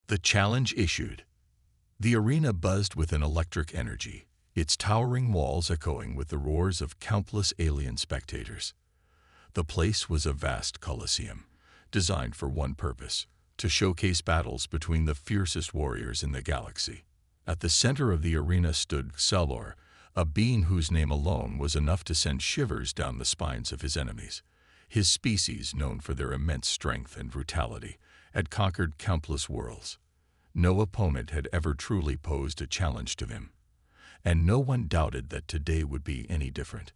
The challenge issued. The arena buzzed with an electric energy, its towering walls echoing with the roars of countless alien spectators. The place was a vast coliseum, designed for one purpose: to showcase battles between the fiercest warriors in the galaxy. At the center of the arena stood Xelor, a being whose name alone was enough to send shivers down the spines of his enemies. His species, known for their immense strength and brutality, had conquered countless worlds. No opponent had ever truly posed a challenge to him, and no one doubted that today would be any different.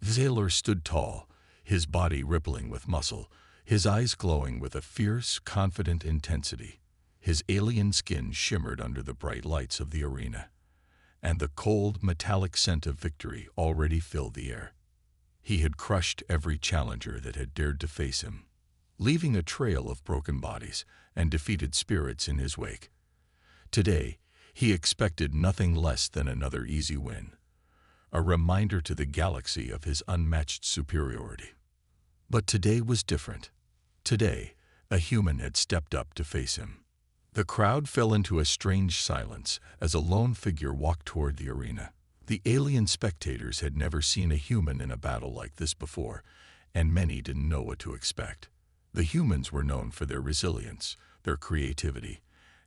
Xelor stood tall, his body rippling with muscle, his eyes glowing with a fierce, confident intensity. His alien skin shimmered under the bright lights of the arena, and the cold, metallic scent of victory already filled the air. He had crushed every challenger that had dared to face him, leaving a trail of broken bodies and defeated spirits in his wake. Today, he expected nothing less than another easy win, a reminder to the galaxy of his unmatched superiority. But today was different. Today, a human had stepped up to face him. The crowd fell into a strange silence as a lone figure walked toward the arena. The alien spectators had never seen a human in a battle like this before, and many didn't know what to expect. The humans were known for their resilience, their creativity,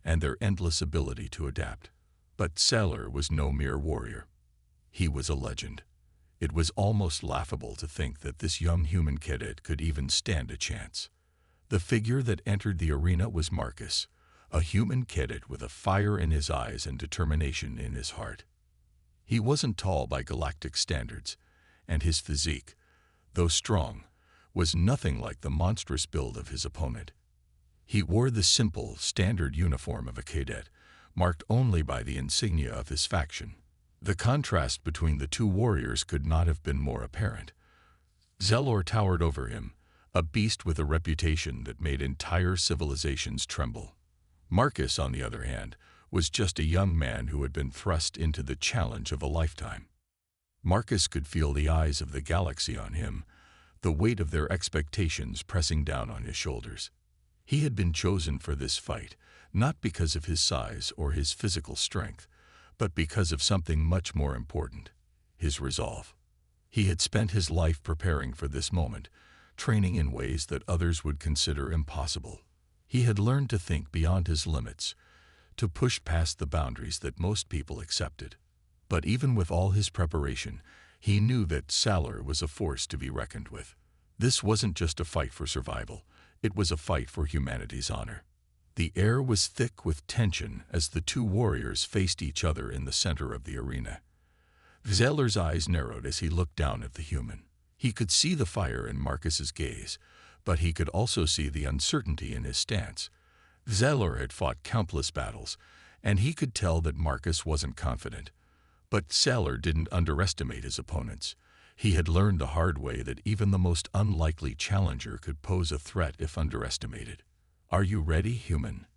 and their endless ability to adapt. But Xelor was no mere warrior. He was a legend. It was almost laughable to think that this young human cadet could even stand a chance. The figure that entered the arena was Marcus, a human cadet with a fire in his eyes and determination in his heart. He wasn't tall by galactic standards, and his physique, though strong, was nothing like the monstrous build of his opponent. He wore the simple, standard uniform of a cadet, marked only by the insignia of his faction. The contrast between the two warriors could not have been more apparent. Xelor towered over him, a beast with a reputation that made entire civilizations tremble. Marcus, on the other hand, was just a young man who had been thrust into the challenge of a lifetime. Marcus could feel the eyes of the galaxy on him, the weight of their expectations pressing down on his shoulders. He had been chosen for this fight, not because of his size or his physical strength, but because of something much more important: his resolve. He had spent his life preparing for this moment, training in ways that others would consider impossible. He had learned to think beyond his limits, to push past the boundaries that most people accepted. But even with all his preparation, he knew that Xelor was a force to be reckoned with. This wasn't just a fight for survival, it was a fight for humanity's honor. The air was thick with tension as the two warriors faced each other in the center of the arena. Xelor's eyes narrowed as he looked down at the human. He could see the fire in Marcus's gaze, but he could also see the uncertainty in his stance. Xelor had fought countless battles, and he could tell that Marcus wasn't confident. But Xelor didn't underestimate his opponents. He had learned the hard way that even the most unlikely challenger could pose a threat if underestimated. "Are you ready, human?"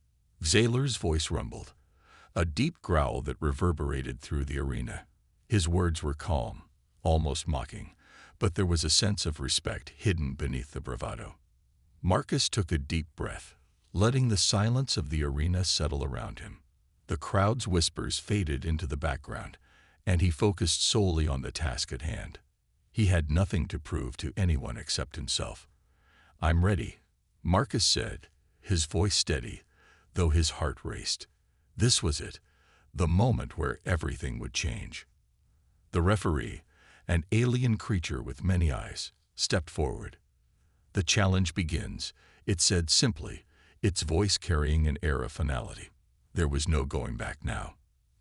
Xelor's voice rumbled, a deep growl that reverberated through the arena. His words were calm, almost mocking, but there was a sense of respect hidden beneath the bravado. Marcus took a deep breath, letting the silence of the arena settle around him. The crowd's whispers faded into the background, and he focused solely on the task at hand. He had nothing to prove to anyone except himself. "I'm ready," Marcus said, his voice steady, though his heart raced. This was it, the moment where everything would change. The referee, an alien creature with many eyes, stepped forward. "The challenge begins," it said simply, its voice carrying an air of finality. There was no going back now.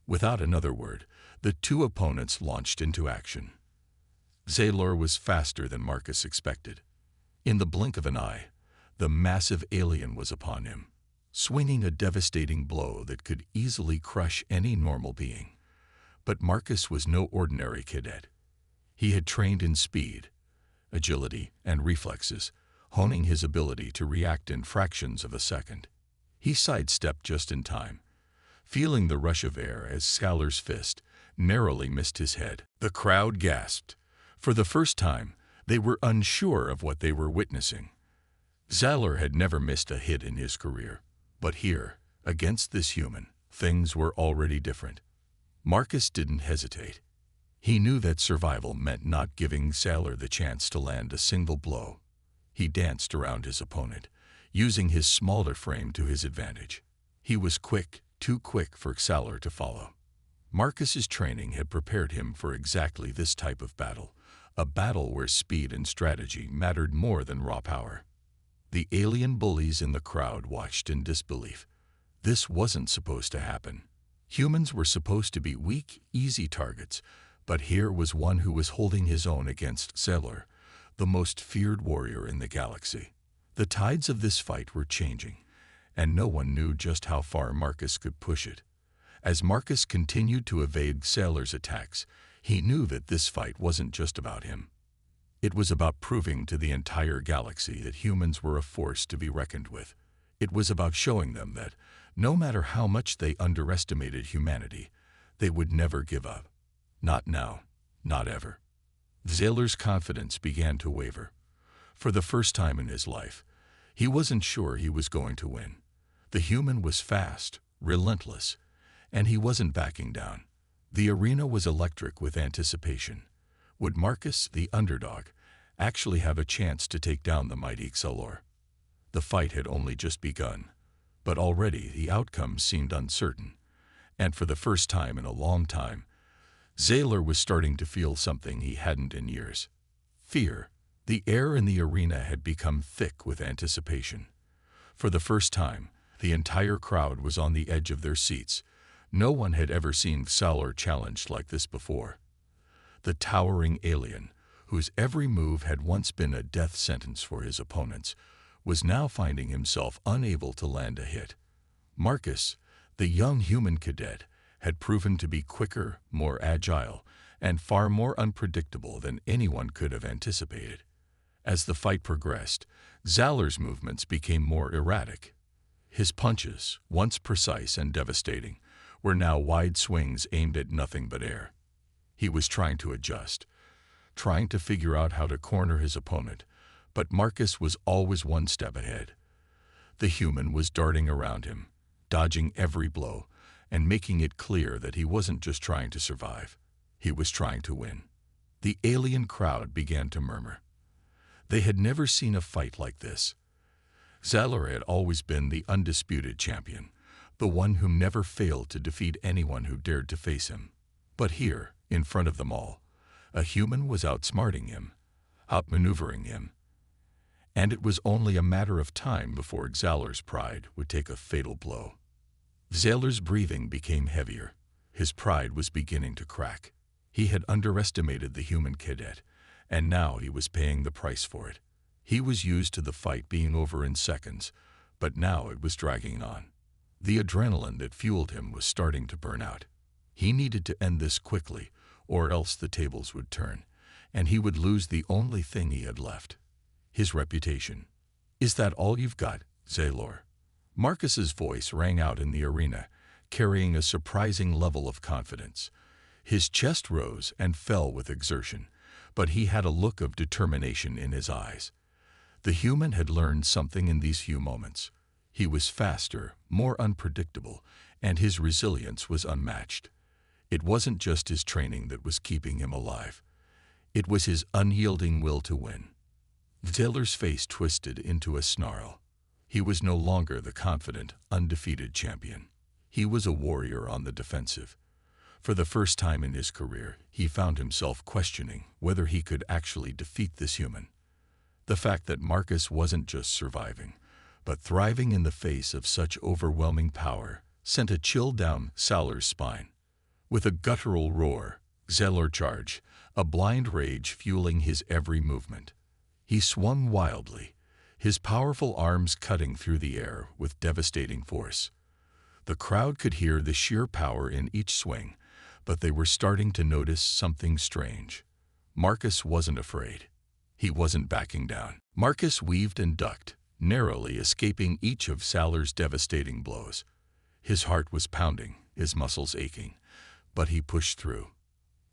Without another word, the two opponents launched into action. Xelor was faster than Marcus expected. In the blink of an eye, the massive alien was upon him, swinging a devastating blow that could easily crush any normal being. But Marcus was no ordinary cadet. He had trained in speed, agility, and reflexes, honing his ability to react in fractions of a second. He sidestepped just in time, feeling the rush of air as Xelor's fist narrowly missed his head. The crowd gasped. For the first time, they were unsure of what they were witnessing. Xelor had never missed a hit in his career, but here, Against this human, things were already different. Marcus didn't hesitate. He knew that survival meant not giving Sailor the chance to land a single blow. He danced around his opponent, using his smaller frame to his advantage. He was quick, too quick for Sailor to follow. Marcus's training had prepared him for exactly this type of battle, a battle where speed and strategy mattered more than raw power. The alien bullies in the crowd watched in disbelief. This wasn't supposed to happen. Humans were supposed to be weak, easy targets, but here was one who was holding his own against Sailor, the most feared warrior in the galaxy. The tides of this fight were changing, and no one knew just how far Marcus could push it. As Marcus continued to evade Sailor's attacks, he knew that this fight wasn't just about him. It was about proving to the entire galaxy that humans were a force to be reckoned with. It was about showing them that, no matter how much they underestimated humanity, they would never give up. Not now, not ever. Sailor's confidence began to waver. For the first time in his life, he wasn't sure he was going to win. The human was fast, relentless, and he wasn't backing down. The arena was electric with anticipation. Would Marcus, the underdog, actually have a chance to take down the mighty Sailor? The fight had only just begun, but already the outcome seemed uncertain, and for the first time in a long time, Sailor was starting to feel something he hadn't in years. Fear. The air in the arena had become thick with anticipation. For the first time, the entire crowd was on the edge of their seats. No one had ever seen Sailor challenged like this before. The towering alien, whose every move had once been a death sentence for his opponents, was now finding himself unable to land a hit. Marcus, the young human cadet, had proven to be quicker, more agile, and far more unpredictable than anyone could have anticipated. As the fight progressed, Sailor's movements became more erratic. His punches, once precise and devastating, were now wide swings aimed at nothing but air. He was trying to adjust, trying to figure out how to corner his opponent, but Marcus was always one step ahead. The human was darting around him, dodging every blow, and making it clear that he wasn't just trying to survive. He was trying to win. The alien crowd began to murmur. They had never seen a fight like this. Sailor had always been the undisputed champion, the one who never failed to defeat anyone who dared to face him. But here, in front of them all, a human was outsmarting him, outmaneuvering him. And it was only a matter of time before Sailor's pride would take a fatal blow. Sailor's breathing became heavier. His pride was beginning to crack. He had underestimated the human cadet, and now he was paying the price for it. He was used to the fight being over in seconds, but now it was dragging on. The adrenaline that fueled him was starting to burn out. He needed to end this quickly, or else the tables would turn, and he would lose the only thing he had left: his reputation. "Is that all you've got, Sailor?" Marcus's voice rang out in the arena, carrying a surprising level of confidence. His chest rose and fell with exertion, but he had a look of determination in his eyes. The human had learned something in these few moments. He was faster, more unpredictable, and his resilience was unmatched. It wasn't just his training that was keeping him alive. It was his unyielding will to win. Sailor's face twisted into a snarl. He was no longer the confident, undefeated champion. He was a warrior on the defensive. For the first time in his career, he found himself questioning whether he could actually defeat this human. The fact that Marcus wasn't just surviving, but thriving in the face of such overwhelming power, sent a chill down Sailor's spine. With a guttural roar, Sailor charged, a blind rage fueling his every movement. He swung wildly, his powerful arms cutting through the air with devastating force. The crowd could hear the sheer power in each swing, but they were starting to notice something strange. Marcus wasn't afraid. He wasn't backing down. Marcus weaved and ducked, narrowly escaping each of Sailor's devastating blows. His heart was pounding, his muscles aching, but he pushed through.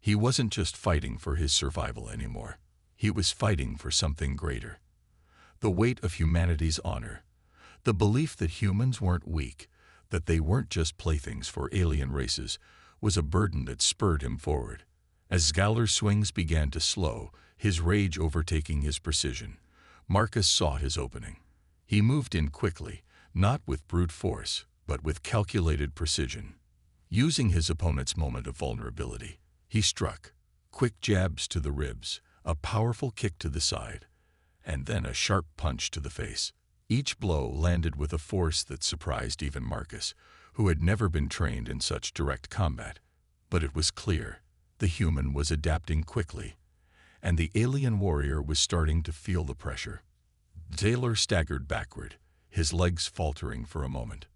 He wasn't just fighting for his survival anymore. He was fighting for something greater. The weight of humanity's honor, the belief that humans weren't weak, that they weren't just playthings for alien races was a burden that spurred him forward. As Zalor's swings began to slow, his rage overtaking his precision, Marcus saw his opening. He moved in quickly, not with brute force, but with calculated precision. Using his opponent's moment of vulnerability, he struck quick jabs to the ribs, a powerful kick to the side, and then a sharp punch to the face. Each blow landed with a force that surprised even Marcus, who had never been trained in such direct combat. But it was clear, the human was adapting quickly, and the alien warrior was starting to feel the pressure. Zalor staggered backward, his legs faltering for a moment.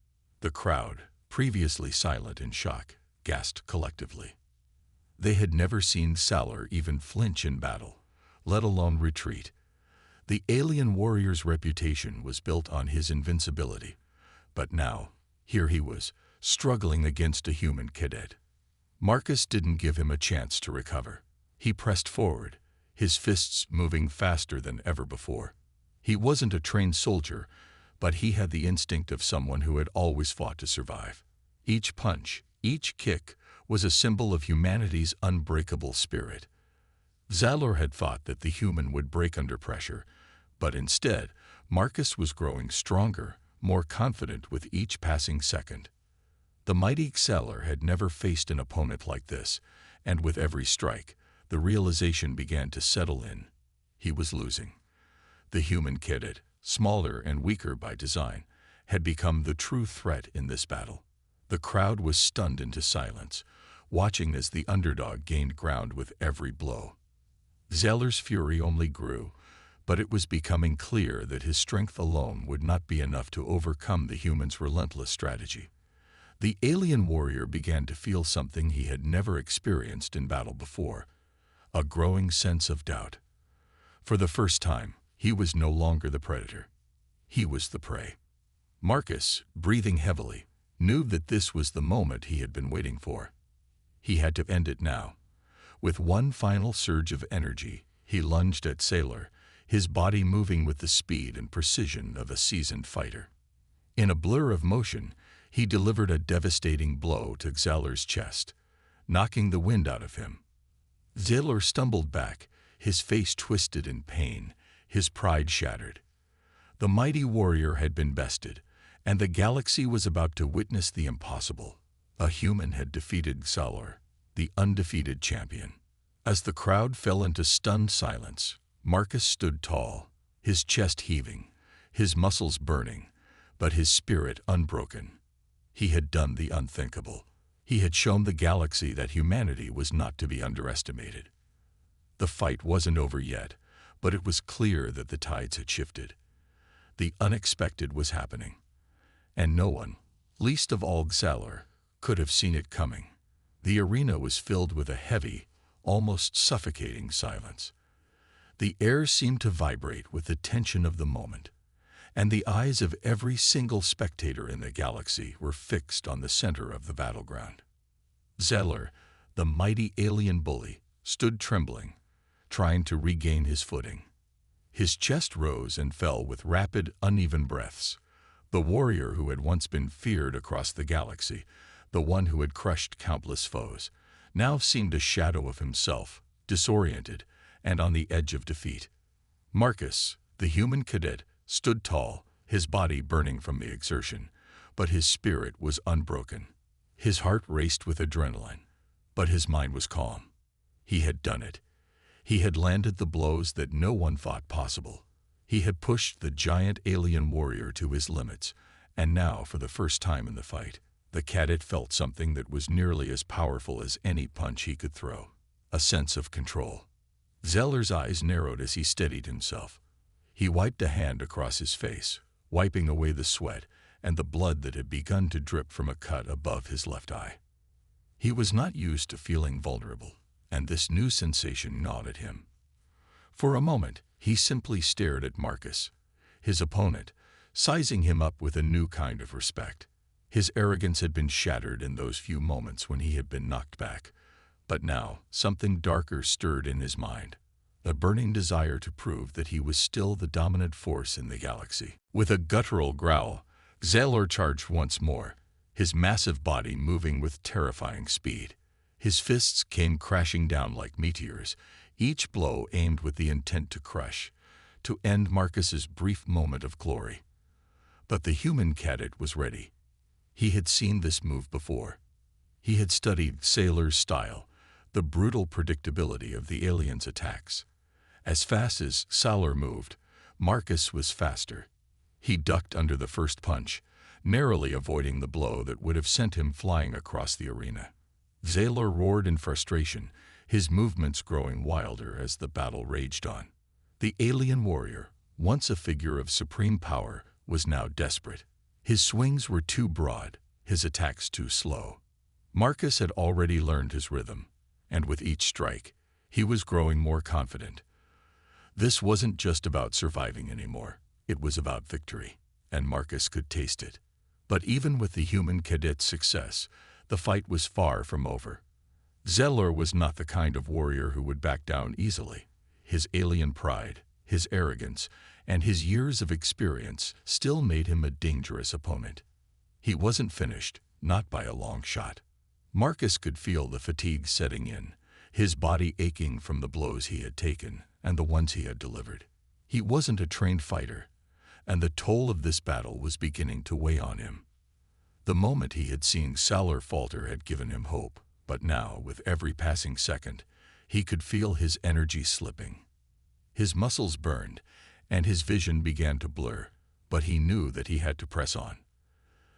The crowd, previously silent in shock, gasped collectively. They had never seen Zalor even flinch in battle, let alone retreat. The alien warrior's reputation was built on his invincibility, but now, here he was, struggling against a human cadet. Marcus didn't give him a chance to recover. He pressed forward, his fists moving faster than ever before. He wasn't a trained soldier, but he had the instinct of someone who had always fought to survive. Each punch, each kick, was a symbol of humanity's unbreakable spirit. Zalor had thought that the human would break under pressure, but instead, Marcus was growing stronger, more confident with each passing second. The mighty Zalor had never faced an opponent like this, and with every strike, the realization began to settle in. He was losing. The human cadet, smaller and weaker by design, had become the true threat in this battle. The crowd was stunned into silence, watching as the underdog gained ground with every blow. Zalor's fury only grew, but it was becoming clear that his strength alone would not be enough to overcome the human's relentless strategy. The alien warrior began to feel something he had never experienced in battle before, a growing sense of doubt. For the first time, he was no longer the predator. He was the prey. Marcus, breathing heavily, knew that this was the moment he had been waiting for. He had to end it now. With one final surge of energy, he lunged at Zalor, his body moving with the speed and precision of a seasoned fighter. In a blur of motion, he delivered a devastating blow to Zalor's chest, knocking the wind out of him. Zalor stumbled back, his face twisted in pain, his pride shattered. The mighty warrior had been bested, and the galaxy was about to witness the impossible. A human had defeated Zalor, the undefeated champion. As the crowd fell into stunned silence, Marcus stood tall, his chest heaving, his muscles burning, but his spirit unbroken. He had done the unthinkable. He had shown the galaxy that humanity was not to be underestimated. The fight wasn't over yet, but it was clear that the tides had shifted. The unexpected was happening, and no one, least of all Zalor, could have seen it coming. The arena was filled with a heavy, almost suffocating silence. The air seemed to vibrate with the tension of the moment, and the eyes of every single spectator in the galaxy were fixed on the center of the battleground. Zalor, the mighty alien bully, stood trembling, trying to regain his footing. His chest rose and fell with rapid, uneven breaths. The warrior who had once been feared across the galaxy, the one who had crushed countless foes, now seemed a shadow of himself, disoriented and on the edge of defeat. Marcus, the human cadet, stood tall, his body burning from the exertion, but his spirit was unbroken. His heart raced with adrenaline, but his mind was calm. He had done it. He had landed the blows that no one thought possible. He had pushed the giant alien warrior to his limits, and now, for the first time in the fight, the cadet felt something that was nearly as powerful as any punch he could throw: a sense of control. Zalor's eyes narrowed as he steadied himself. He wiped a hand across his face, wiping away the sweat and the blood that had begun to drip from a cut above his left eye. He was not used to feeling vulnerable, and this new sensation gnawed at him. For a moment, he simply stared at Marcus, his opponent, sizing him up with a new kind of respect. His arrogance had been shattered in those few moments when he had been knocked back, but now something darker stirred in his mind, a burning desire to prove that he was still the dominant force in the galaxy. With a guttural growl, Zalor charged once more, his massive body moving with terrifying speed. His fists came crashing down like meteors, each blow aimed with the intent to crush, to end Marcus's brief moment of glory. But the human cadet was ready. He had seen this move before. He had studied Sailor's style, the brutal predictability of the aliens' attacks. As fast as Sailor moved, Marcus was faster. He ducked under the first punch, narrowly avoiding the blow that would have sent him flying across the arena. Sailor roared in frustration, his movements growing wilder as the battle raged on. The alien warrior, once a figure of supreme power, was now desperate. His swings were too broad, his attacks too slow. Marcus had already learned his rhythm, and with each strike, he was growing more confident. This wasn't just about surviving anymore. It was about victory, and Marcus could taste it. But even with the human cadet's success, the fight was far from over. Sailor was not the kind of warrior who would back down easily. His alien pride, his arrogance, and his years of experience still made him a dangerous opponent. He wasn't finished, not by a long shot. Marcus could feel the fatigue setting in, his body aching from the blows he had taken and the ones he had delivered. He wasn't a trained fighter, and the toll of this battle was beginning to weigh on him. The moment he had seen Sailor falter had given him hope, but now, with every passing second, he could feel his energy slipping. His muscles burned, and his vision began to blur, but he knew that he had to press on.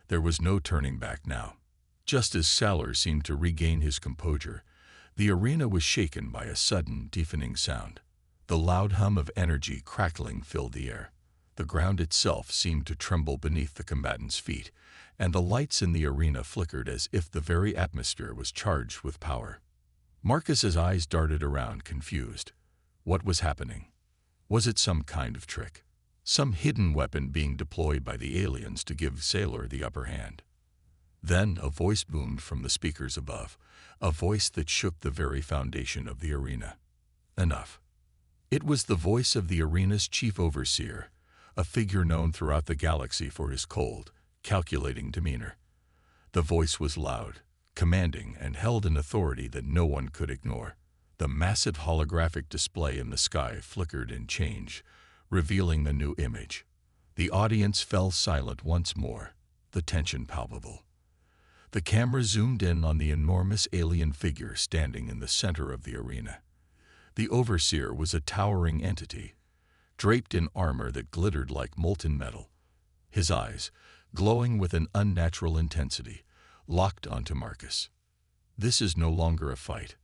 There was no turning back now. Just as Sailor seemed to regain his composure, the arena was shaken by a sudden, deafening sound. The loud hum of energy crackling filled the air. The ground itself seemed to tremble beneath the combatants' feet, and the lights in the arena flickered as if the very atmosphere was charged with power. Marcus's eyes darted around, confused. What was happening? Was it some kind of trick? Some hidden weapon being deployed by the aliens to give Sailor the upper hand? Then a voice boomed from the speakers above, a voice that shook the very foundation of the arena. Enough. It was the voice of the arena's chief overseer, a figure known throughout the galaxy for his cold, calculating demeanor. The voice was loud, commanding, and held an authority that no one could ignore. The massive holographic display in the sky flickered and changed, revealing the new image. The audience fell silent once more, the tension palpable. The camera zoomed in on the enormous alien figure standing in the center of the arena. The overseer was a towering entity, draped in armor that glittered like molten metal. His eyes, glowing with an unnatural intensity, locked onto Marcus. This is no longer a fight.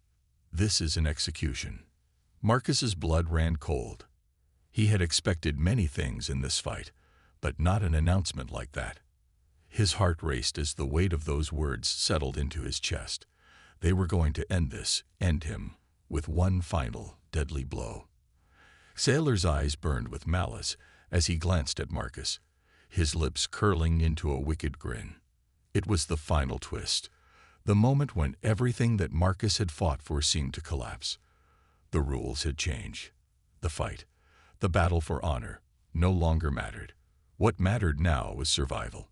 This is an execution. Marcus's blood ran cold. He had expected many things in this fight, but not an announcement like that. His heart raced as the weight of those words settled into his chest. They were going to end this, end him, with one final, deadly blow. Sailor's eyes burned with malice as he glanced at Marcus, his lips curling into a wicked grin. It was the final twist, the moment when everything that Marcus had fought for seemed to collapse. The rules had changed. The fight, the battle for honor, no longer mattered. What mattered now was survival.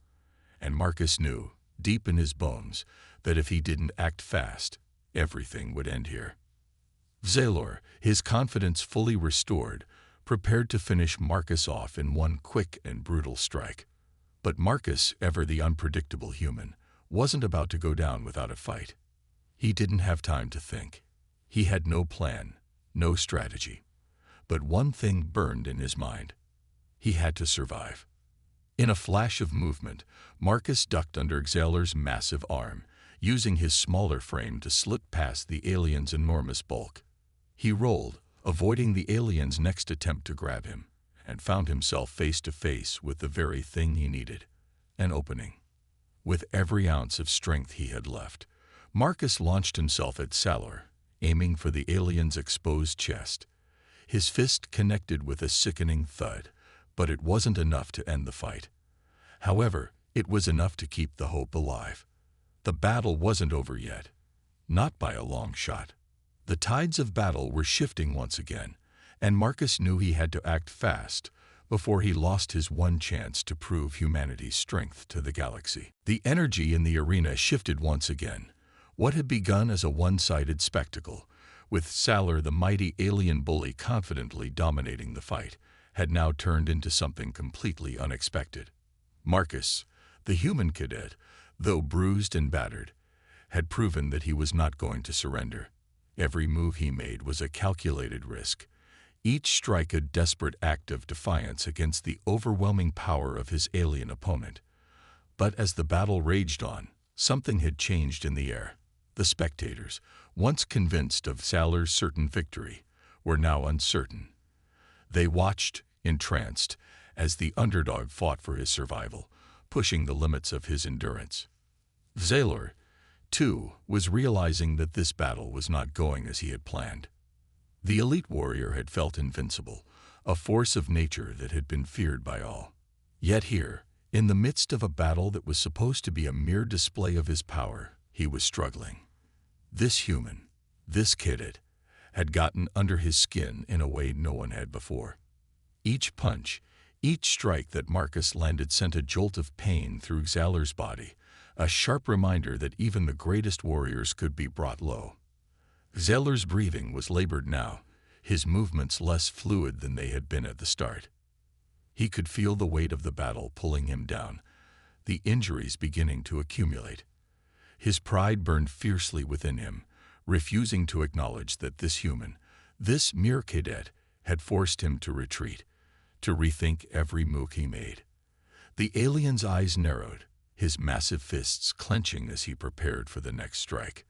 And Marcus knew, deep in his bones, that if he didn't act fast, everything would end here. Sailor, his confidence fully restored, prepared to finish Marcus off in one quick and brutal strike. But Marcus, ever the unpredictable human, wasn't about to go down without a fight. He didn't have time to think. He had no plan, no strategy. But one thing burned in his mind. He had to survive. In a flash of movement, Marcus ducked under Sailor's massive arm, using his smaller frame to slip past the alien's enormous bulk. He rolled, avoiding the alien's next attempt to grab him, and found himself face to face with the very thing he needed, an opening. With every ounce of strength he had left, Marcus launched himself at Sailor, aiming for the alien's exposed chest. His fist connected with a sickening thud, but it wasn't enough to end the fight. However, it was enough to keep the hope alive. The battle wasn't over yet, not by a long shot. The tides of battle were shifting once again, and Marcus knew he had to act fast, before he lost his one chance to prove humanity's strength to the galaxy. The energy in the arena shifted once again. What had begun as a one-sided spectacle, with Salar the mighty alien bully confidently dominating the fight, had now turned into something completely unexpected. Marcus, the human cadet, though bruised and battered, had proven that he was not going to surrender. Every move he made was a calculated risk, each strike a desperate act of defiance against the overwhelming power of his alien opponent. But as the battle raged on, something had changed in the air. The spectators, once convinced of Salar's certain victory, were now uncertain. They watched, entranced, as the underdog fought for his survival, pushing the limits of his endurance. Salar, too, was realizing that this battle was not going as he had planned. The elite warrior had felt invincible, a force of nature that had been feared by all. Yet here, in the midst of a battle that was supposed to be a mere display of his power, he was struggling. This human, this cadet, had gotten under his skin in a way no one had before. Each punch, each strike that Marcus landed sent a jolt of pain through Salar's body, a sharp reminder that even the greatest warriors could be brought low. Salar's breathing was labored now, his movements less fluid than they had been at the start. He could feel the weight of the battle pulling him down, the injuries beginning to accumulate. His pride burned fiercely within him, refusing to acknowledge that this human, this mere cadet, had forced him to retreat, to rethink every move he made. The alien's eyes narrowed, his massive fists clenching as he prepared for the next strike.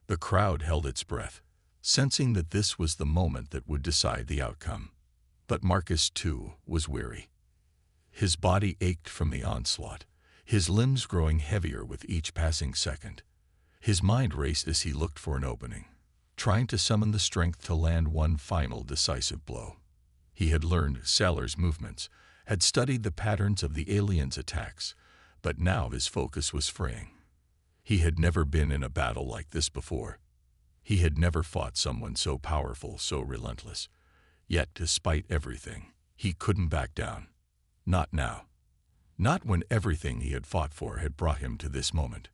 The crowd held its breath, sensing that this was the moment that would decide the outcome. But Marcus, too, was weary. His body ached from the onslaught, his limbs growing heavier with each passing second. His mind raced as he looked for an opening, trying to summon the strength to land one final decisive blow. He had learned Salar's movements, had studied the patterns of the alien's attacks, but now his focus was fraying. He had never been in a battle like this before. He had never fought someone so powerful, so relentless. Yet, despite everything, he couldn't back down. Not now. Not when everything he had fought for had brought him to this moment.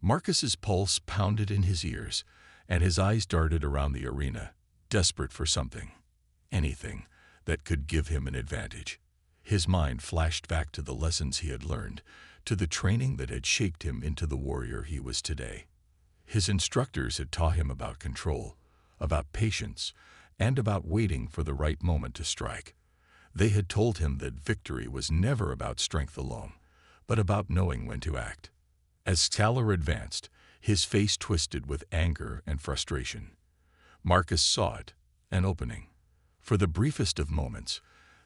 Marcus's pulse pounded in his ears, and his eyes darted around the arena, desperate for something, anything, that could give him an advantage. His mind flashed back to the lessons he had learned, to the training that had shaped him into the warrior he was today. His instructors had taught him about control, about patience, and about waiting for the right moment to strike. They had told him that victory was never about strength alone, but about knowing when to act. As Salar advanced, his face twisted with anger and frustration. Marcus saw it, an opening. For the briefest of moments,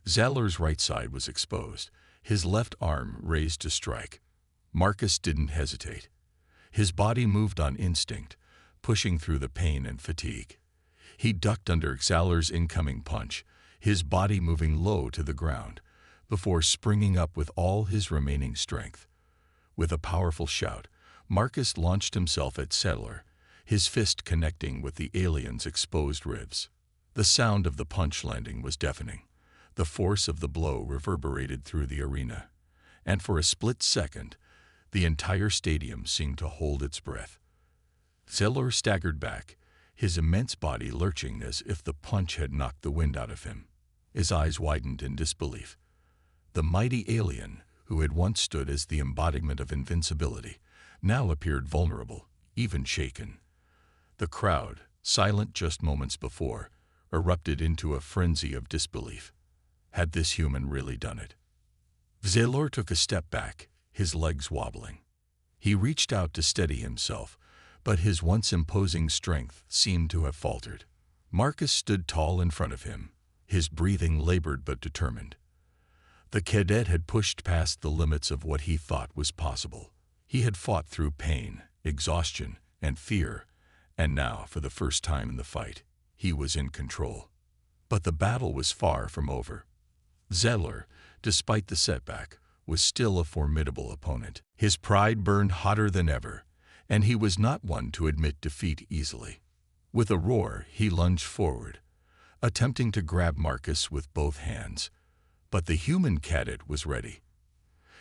Salar's right side was exposed, his left arm raised to strike. Marcus didn't hesitate. His body moved on instinct, pushing through the pain and fatigue. He ducked under Salar's incoming punch, his body moving low to the ground, before springing up with all his remaining strength. With a powerful shout, Marcus launched himself at Salar, his fist connecting with the alien's exposed ribs. The sound of the punch landing was deafening. The force of the blow reverberated through the arena, and for a split second, the entire stadium seemed to hold its breath. Salar staggered back, his immense body lurching as if the punch had knocked the wind out of him. His eyes widened in disbelief. The mighty alien, who had once stood as the embodiment of invincibility, now appeared vulnerable, even shaken. The crowd, silent just moments before, erupted into a frenzy of disbelief. Had this human really done it? Salar took a step back, his legs wobbling. He reached out to steady himself, but his once imposing strength seemed to have faltered. Marcus stood tall in front of him, his breathing labored but determined. The cadet had pushed past the limits of what he thought was possible. He had fought through pain, exhaustion, and fear, and now, for the first time in the fight, he was in control. But the battle was far from over. Salar, despite the setback, was still a formidable opponent. His pride burned hotter than ever, and he was not one to admit defeat easily. With a roar, he lunged forward, attempting to grab Marcus with both hands. But the human cadet was ready.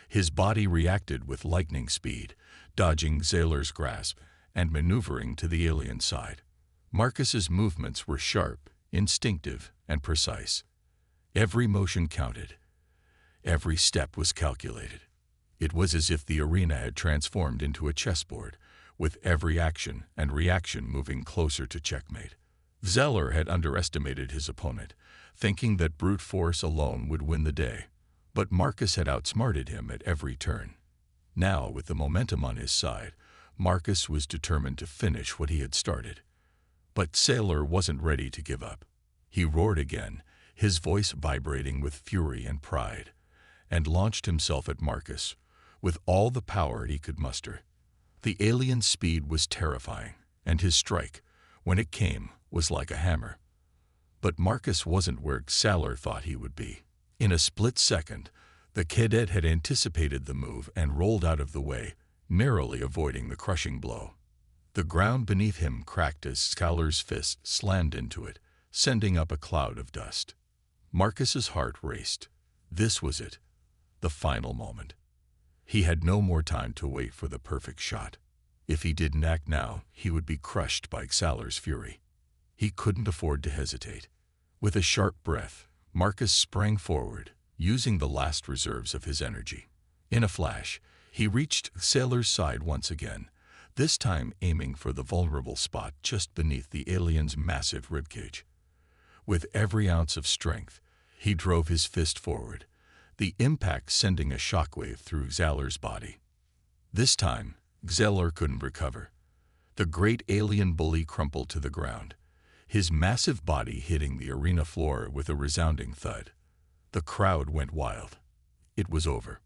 His body reacted with lightning speed, dodging Zahler's grasp and maneuvering to the alien side. Marcus's movements were sharp, instinctive, and precise. Every motion counted. Every step was calculated. It was as if the arena had transformed into a chessboard, with every action and reaction moving closer to checkmate. Zahler had underestimated his opponent, thinking that brute force alone would win the day. But Marcus had outsmarted him at every turn. Now, with the momentum on his side, Marcus was determined to finish what he had started. But Zahler wasn't ready to give up. He roared again, his voice vibrating with fury and pride, and launched himself at Marcus with all the power he could muster. The alien's speed was terrifying, and his strike, when it came, was like a hammer. But Marcus wasn't where Zahler thought he would be. In a split second, the cadet had anticipated the move and rolled out of the way, narrowly avoiding the crushing blow. The ground beneath him cracked as Zahler's fist slammed into it, sending up a cloud of dust. Marcus's heart raced. This was it, the final moment. He had no more time to wait for the perfect shot. If he didn't act now, he would be crushed by Zahler's fury. He couldn't afford to hesitate. With a sharp breath, Marcus sprang forward, using the last reserves of his energy. In a flash, he reached Zahler's side once again, this time aiming for the vulnerable spot just beneath the alien's massive ribcage. With every ounce of strength, he drove his fist forward, the impact sending a shockwave through Zahler's body. This time, Zahler couldn't recover. The great alien bully crumpled to the ground, his massive body hitting the arena floor with a resounding thud. The crowd went wild. It was over.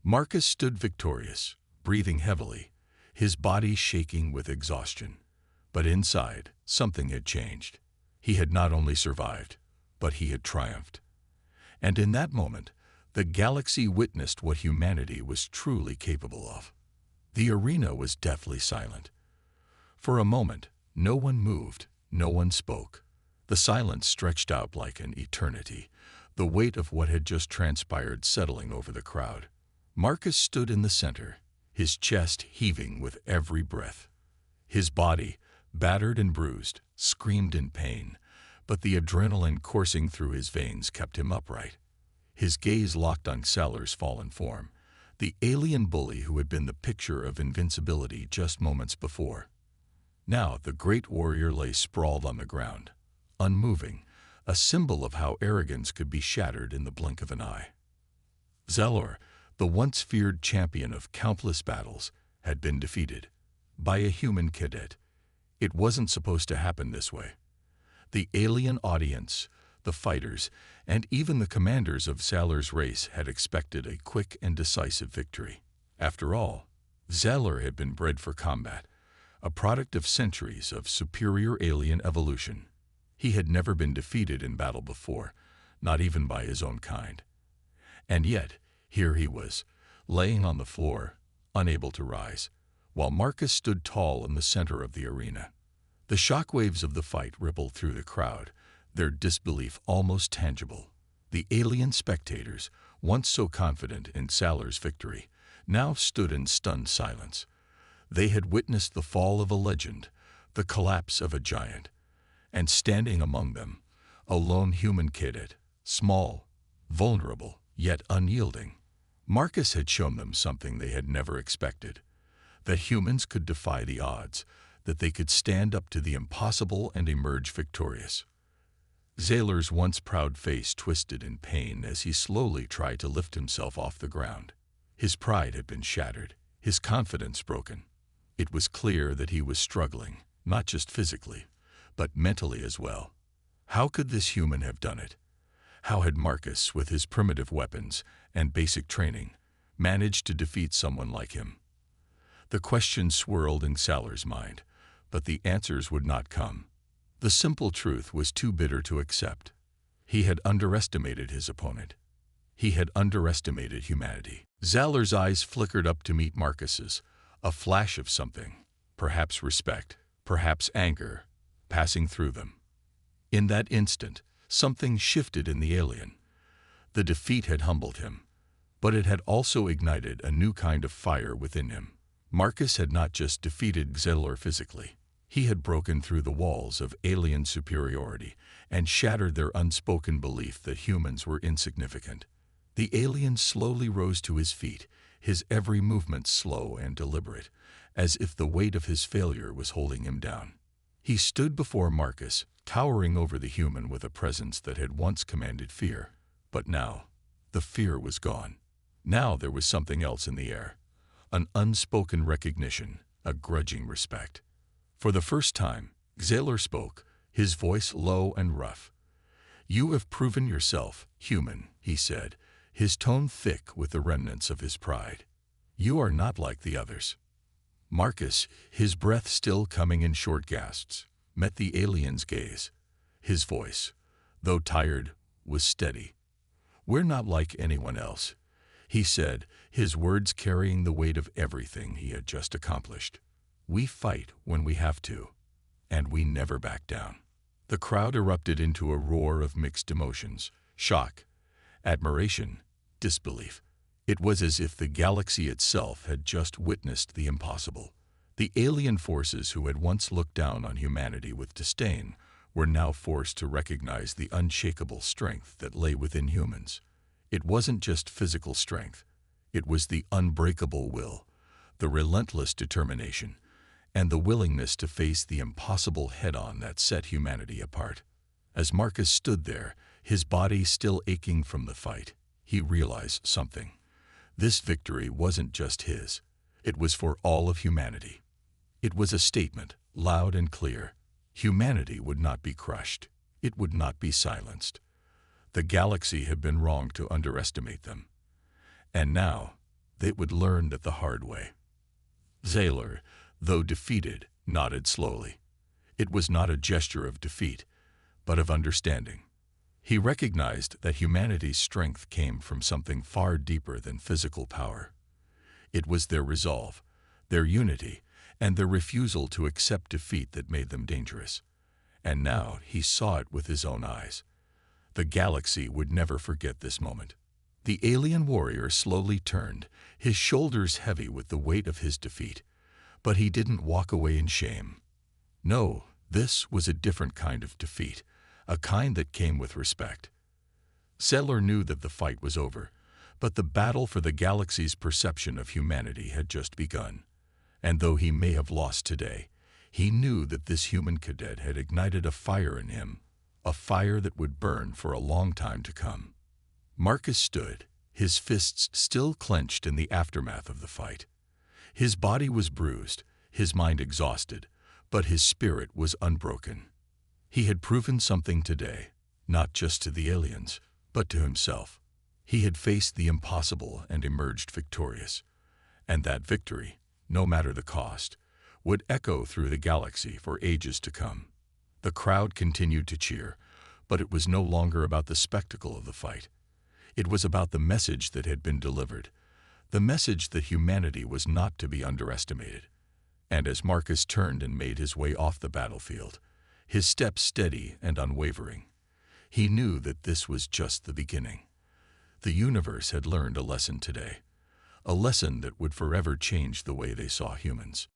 Marcus stood victorious, breathing heavily, his body shaking with exhaustion. But inside, something had changed. He had not only survived, but he had triumphed. And in that moment, the galaxy witnessed what humanity was truly capable of. The arena was deathly silent. For a moment, no one moved, no one spoke. The silence stretched out like an eternity, the weight of what had just transpired settling over the crowd. Marcus stood in the center, his chest heaving with every breath. His body, battered and bruised, screamed in pain, but the adrenaline coursing through his veins kept him upright. His gaze locked on Zahler's fallen form, the alien bully who had been the picture of invincibility just moments before. Now the great warrior lay sprawled on the ground, unmoving, a symbol of how arrogance could be shattered in the blink of an eye. Zahler, the once feared champion of countless battles, had been defeated by a human cadet. It wasn't supposed to happen this way. The alien audience, the fighters, and even the commanders of Zahler's race had expected a quick and decisive victory. After all, Zahler had been bred for combat, a product of centuries of superior alien evolution. He had never been defeated in battle before, not even by his own kind. And yet, here he was, laying on the floor, unable to rise, while Marcus stood tall in the center of the arena. The shockwaves of the fight rippled through the crowd, their disbelief almost tangible. The alien spectators, once so confident in Zahler's victory, now stood in stunned silence. They had witnessed the fall of a legend, the collapse of a giant, and standing among them, a lone human cadet, small, vulnerable, yet unyielding. Marcus had shown them something they had never expected, that humans could defy the odds, that they could stand up to the impossible and emerge victorious. Zahler's once proud face twisted in pain as he slowly tried to lift himself off the ground. His pride had been shattered, his confidence broken. It was clear that he was struggling, not just physically, but mentally as well. How could this human have done it? How had Marcus, with his primitive weapons and basic training, managed to defeat someone like him? The question swirled in Zahler's mind, but the answers would not come. The simple truth was too bitter to accept. He had underestimated his opponent. He had underestimated humanity. Zahler's eyes flickered up to meet Marcus's, a flash of something, perhaps respect, perhaps anger, passing through them. In that instant, something shifted in the alien. The defeat had humbled him, but it had also ignited a new kind of fire within him. Marcus had not just defeated Xelor physically. He had broken through the walls of alien superiority and shattered their unspoken belief that humans were insignificant. The alien slowly rose to his feet, his every movement slow and deliberate, as if the weight of his failure was holding him down. He stood before Marcus, towering over the human with a presence that had once commanded fear. But now, the fear was gone. Now there was something else in the air. An unspoken recognition, a grudging respect. For the first time, Xelor spoke, his voice low and rough. "You have proven yourself human," he said, his tone thick with the remnants of his pride. "You are not like the others." Marcus, his breath still coming in short gasps, met the alien's gaze. His voice, though tired, was steady. "We're not like anyone else," he said, his words carrying the weight of everything he had just accomplished. "We fight when we have to, and we never back down." The crowd erupted into a roar of mixed emotions: shock, admiration, disbelief. It was as if the galaxy itself had just witnessed the impossible. The alien forces who had once looked down on humanity with disdain were now forced to recognize the unshakable strength that lay within humans. It wasn't just physical strength. It was the unbreakable will, the relentless determination, and the willingness to face the impossible head-on that set humanity apart. As Marcus stood there, his body still aching from the fight, he realized something. This victory wasn't just his. It was for all of humanity. It was a statement, loud and clear. Humanity would not be crushed. It would not be silenced. The galaxy had been wrong to underestimate them. And now, they would learn that the hard way. Xelor, though defeated, nodded slowly. It was not a gesture of defeat, but of understanding. He recognized that humanity's strength came from something far deeper than physical power. It was their resolve, their unity, and their refusal to accept defeat that made them dangerous. And now he saw it with his own eyes. The galaxy would never forget this moment. The alien warrior slowly turned, his shoulders heavy with the weight of his defeat. But he didn't walk away in shame. No, this was a different kind of defeat, a kind that came with respect. Xelor knew that the fight was over, but the battle for the galaxy's perception of humanity had just begun. And though he may have lost today, he knew that this human cadet had ignited a fire in him, a fire that would burn for a long time to come. Marcus stood, his fists still clenched in the aftermath of the fight. His body was bruised, his mind exhausted, but his spirit was unbroken. He had proven something today, not just to the aliens, but to himself. He had faced the impossible and emerged victorious. And that victory, no matter the cost, would echo through the galaxy for ages to come. The crowd continued to cheer, but it was no longer about the spectacle of the fight. It was about the message that had been delivered, the message that humanity was not to be underestimated. And as Marcus turned and made his way off the battlefield, his steps steady and unwavering, he knew that this was just the beginning. The universe had learned a lesson today, a lesson that would forever change the way they saw humans.